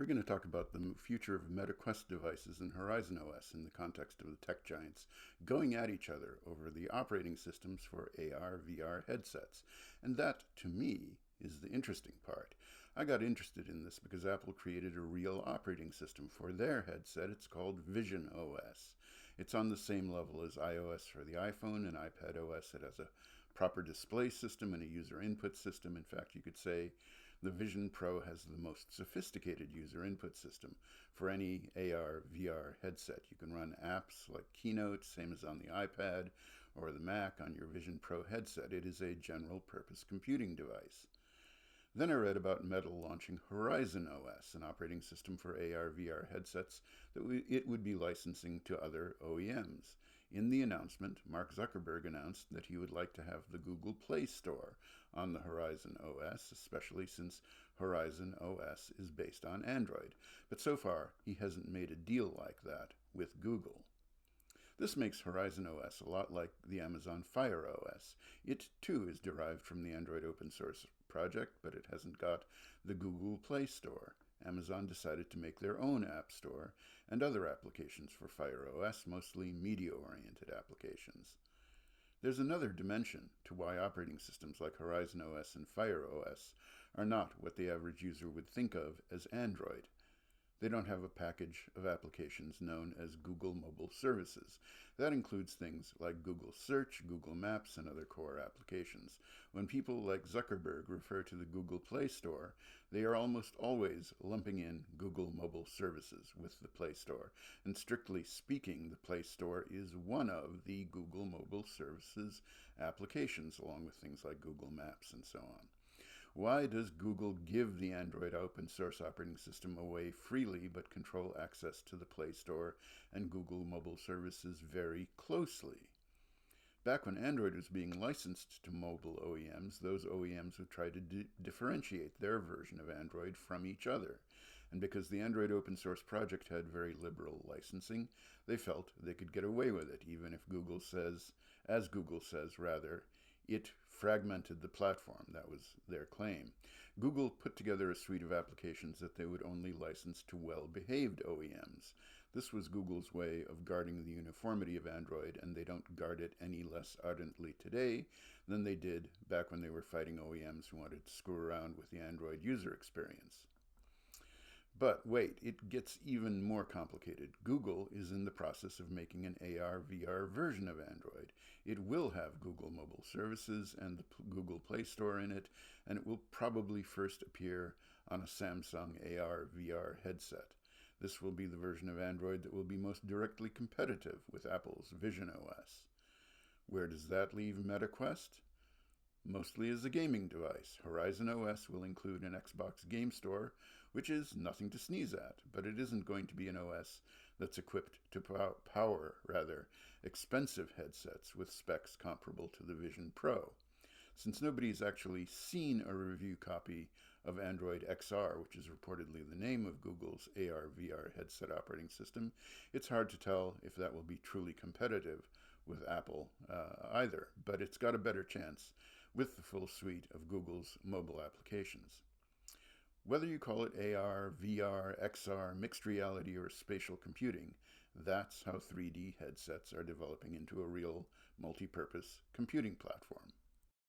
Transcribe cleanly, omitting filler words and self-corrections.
We're going to talk about the future of MetaQuest devices and HorizonOS in the context of the tech giants going at each other over the operating systems for AR/VR headsets. And that, to me, is the interesting part. I got interested in this because Apple created a real operating system for their headset. It's called VisionOS. It's on the same level as iOS for the iPhone and iPadOS. It has a proper display system and a user input system. In fact, you could say the Vision Pro has the most sophisticated user input system for any AR/VR headset. You can run apps like Keynote, same as on the iPad or the Mac on your Vision Pro headset. It is a general purpose computing device. Then I read about Meta launching HorizonOS, an operating system for AR/VR headsets that it would be licensing to other OEMs. In the announcement, Mark Zuckerberg announced that he would like to have the Google Play Store on the HorizonOS, especially since HorizonOS is based on Android. But so far, he hasn't made a deal like that with Google. This makes HorizonOS a lot like the Amazon Fire OS. It, too, is derived from the Android open source project, but it hasn't got the Google Play Store. Amazon decided to make their own app store and other applications for Fire OS, mostly media-oriented applications. There's another dimension to why operating systems like HorizonOS and Fire OS are not what the average user would think of as Android. They don't have a package of applications known as Google Mobile Services. That includes things like Google Search, Google Maps, and other core applications. When people like Zuckerberg refer to the Google Play Store, they are almost always lumping in Google Mobile Services with the Play Store. And strictly speaking, the Play Store is one of the Google Mobile Services applications, along with things like Google Maps and so on. Why does Google give the Android open source operating system away freely but control access to the Play Store and Google Mobile Services very closely? Back when Android was being licensed to mobile OEMs, those OEMs would try to differentiate their version of Android from each other. And because the Android open source project had very liberal licensing, they felt they could get away with it, even if Google says, it fragmented the platform. That was their claim. Google put together a suite of applications that they would only license to well-behaved OEMs. This was Google's way of guarding the uniformity of Android, and they don't guard it any less ardently today than they did back when they were fighting OEMs who wanted to screw around with the Android user experience. But wait, it gets even more complicated. Google is in the process of making an AR/VR version of Android. It will have Google Mobile Services and the Google Play Store in it, and it will probably first appear on a Samsung AR/VR headset. This will be the version of Android that will be most directly competitive with Apple's VisionOS. Where does that leave MetaQuest? Mostly as a gaming device. HorizonOS will include an Xbox game store, which is nothing to sneeze at, but it isn't going to be an OS that's equipped to power expensive headsets with specs comparable to the Vision Pro. Since nobody's actually seen a review copy of AndroidXR, which is reportedly the name of Google's AR/VR headset operating system, it's hard to tell if that will be truly competitive with Apple either, but it's got a better chance with the full suite of Google's mobile applications. Whether you call it AR, VR, XR, mixed reality, or spatial computing, that's how 3D headsets are developing into a real multi-purpose computing platform.